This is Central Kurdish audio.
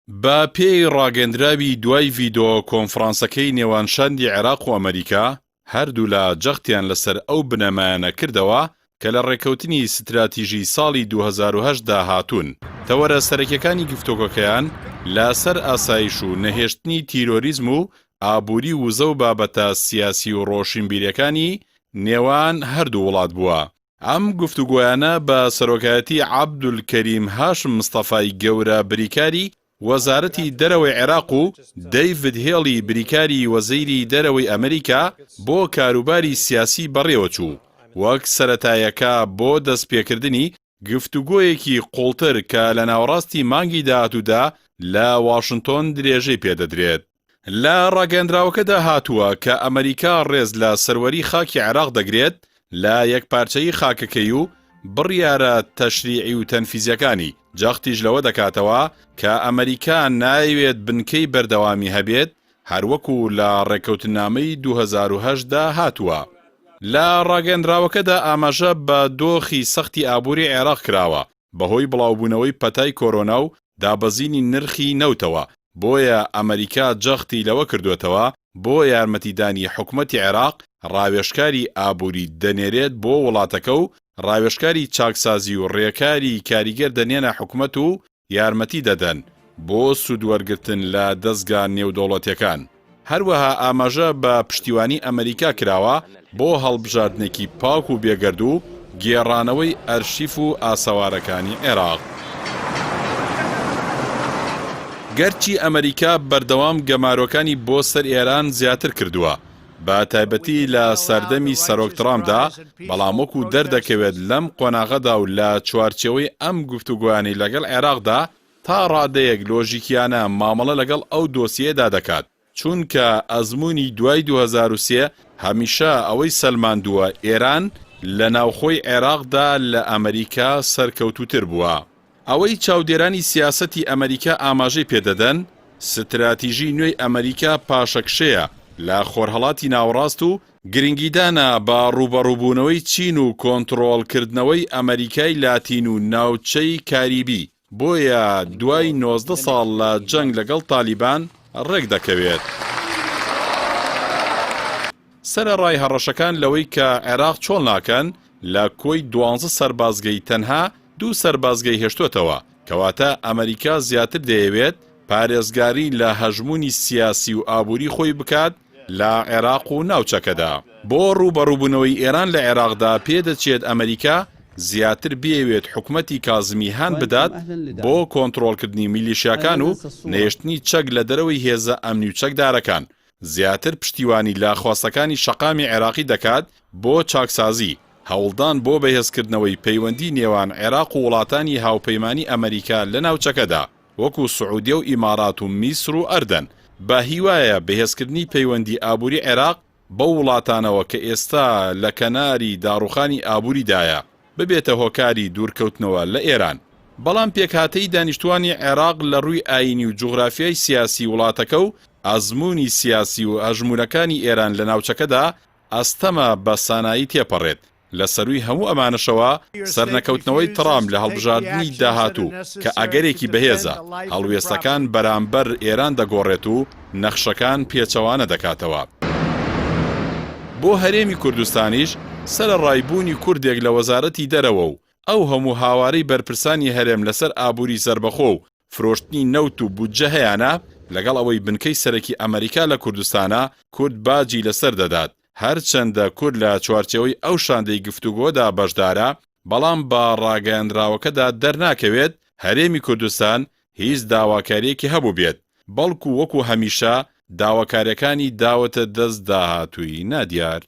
بە پێی ڕاگەندراوی دوای ڤیدۆ کۆنفرانسەکەی نێوانشاندی عێراق و ئەمریکا هەردوو لە جەختیان لەسەر ئەو بنەمایانە کردەوە کە لە ڕێکەوتنی ستراتیژی ساڵی 2010دا هاتوون. تەوەرە سەرەکیەکانی گفتوگۆکەیان لەسەر ئاسایش و نەهێشتنی تیرۆریزم و ئابووری وزە و بابەتە سیاسی و ڕۆشنبیریەکانی نێوان هەردوو وڵات بووە. ئەم گفتوگۆیانە بە سەرۆکایەتی عەبدولکەریم هاشم مستەفای گەورە بریکاری وەزارەتی دەرەوەی عێراق و دەیڤد هێڵی بریکاری وەزیری دەرەوەی ئەمریکا بۆ کاروباری سیاسی بەڕێوەچوو، وەک سەرەتایەکە بۆ دەستپێکردنی گفتوگۆیەکی قوڵتر کە لە ناوەڕاستی مانگی داهاتوودا لە واشنتۆن درێژەی پێدەدرێت. لە ڕاگەندراوەکەدا هاتووە کە ئەمریکا ڕێز لە سەروەری خاکی عێراق دەگرێت لە یەکپارچەیی خاکەکەی و بڕیارە تەشریعی و تەنفیزیەکانی جەختیش لەوە دەکاتەوە کە ئەمریکا ناوێت بنکەی بەردەوامی هەبێت، هەروەکو لە ڕێکەوتنامەی 2010دا هاتووە. لە ڕاگەندراوەکەدا ئاماژە بە دۆخی سەختی ئابووری عێراق کراوە بەهۆی بڵاوبوونەوەی پەتای کۆرۆنا و دابەزینی نرخی نەوتەوە، بۆیە ئەمریکا جەختی لەوە کردوێتەوە بۆ یارمەتیدانی حکومەتی عێراق ڕاوێژکاری ئابووری دەنێرێت بۆ وڵاتەکە و ڕاوێژکاری چاکسازی و ڕێکاری کاریگەر دەنێنە حکومەت و یارمەتی دەدەن بۆ سوودوەرگرتن لە دەستگا نێودەوڵەتیەکان. هەروەها ئاماژە بە پشتیوانی ئەمریکا کراوە بۆ هەڵبژاردنێکی پاک و بێگەرد و گێڕانەوەی ئەرشیف و ئاسەوارەکانی عێراق. گەرچی ئەمریکا بەردەوام گەمارۆکانی بۆ سەر ئێران زیاتر کردووە، بە تایبەتی لە سەردەمی سەرۆک ترامپدا، بەڵام وەکو دەردەکەوێت لەم قۆناغەدا و لە چوارچێوەی ئەم گفتوگۆیانەی لەگەڵ عێراقدا تا ڕادەیەک لۆژیکیانە مامەڵە لەگەڵ ئەو دۆسیەدا دەکات، چونکە ئەزموونی دوای 2003 هەمیشە ئەوەی سەلماندووە ئێران لە ناوخۆی عێراقدا لە ئەمریکا سەرکەوتووتر بووە. ئەوەی چاودێرانی سیاسەتی ئەمریکا ئاماژەی پێدەدەن، ستراتیژی نوێی ئەمریکا پاشەکشەیە لە خۆرهەڵاتی ناوەڕاست و گرنگیدانە بە ڕوبەڕووبوونەوەی چین و کۆنتڕۆڵکردنەوەی ئەمریکای لاتین و ناوچەی کاریبی، بۆیە دوای 19 ساڵ لە جەنگ لەگەڵ تالیبان ڕێک دەکەوێت. سەرەڕای هەڕەشەکان لەوەی کە عێراق چۆڵ ناکەن، لە کۆی 12 سەربازگەی تەنها 2 سەربازگەی هێشتوتەوە، کەواتە ئەمریکا زیاتر دەیەوێت پارێزگاری لە هەژموونی سیاسی و ئابووری خۆی بکات لە عێراق و ناوچەکەدا. بۆ ڕوبەڕووبوونەوەی ئێران لە عێراقدا پێدەچێت ئەمریکا زیاتر بێوێت حکومەتی کازمی هان بدات بۆ کۆنتڕۆڵکردنی میلیشیاکان و نێشتنی چەک لە دەرەوەی هێزە ئەمنی و چەکدارەکان، زیاتر پشتیوانی لە خواستەکانی شەقامی عێراقی دەکات بۆ چاکسازی، هەوڵدان بۆ بەهێزکردنەوەی پەیوەندی نێوان عێراق و وڵاتانی هاوپەیمانی ئەمریکا لە ناوچەکەدا، وەکو سعودیە و ئیمارات و میسر و ئەردەن، بە هیوایە بەهێزکردنی پەیوەندی ئابووری عێراق بە وڵاتانەوە کە ئێستا لە کەناری داڕوخانی ئابووریدایە ببێتە هۆکاری دوورکەوتنەوە لە ئێران. بەڵام پێکهاتەی دانیشتوانی عێراق لە ڕووی ئاینی و جوغرافیای سیاسی وڵاتەکە و ئەزموونی سیاسی و ئەژمونەکانی ئێران لە ناوچەکەدا ئەستەمە بە سانایی تێپەڕێت. لە سەرووی هەموو ئەمانەشەوە سەرنەکەوتنەوەی ترامپ لە هەڵبژاردننی داهاتوو کە ئەگەرێکی بەهێزە هەڵوێستەکان بەرامبەر ئێران دەگۆڕێت و نەخشەکان پێچەوانە دەکاتەوە. بۆ هەرێمی کوردستانیش سەرەڕایبوونی کوردێک لە وەزارەتی دەرەوە و ئەو هەموو هاوارەی بەرپرسانی هەرێم لەسەر ئابووری زەربەخۆ و فرۆشتنی نەوت و بودجە هەیەە، لەگەڵ ئەوەی بنکەی سەرەکی ئەمریکا لە کوردستانە کورد باجی لەسەر دەدات، هەرچەندە کورد لە چوارچێوەی ئەو شاندەی گفتوگۆدا بەشدارە، بەڵام بە ڕاگەیاندراوەکەدا دەرناکەوێت هەرێمی کوردستان هیچ داواکاریەکی هەبوو بێت، بەڵکو وەکو هەمیشە داواکاریەکانی داوەتە دەست داهاتووی نادیار.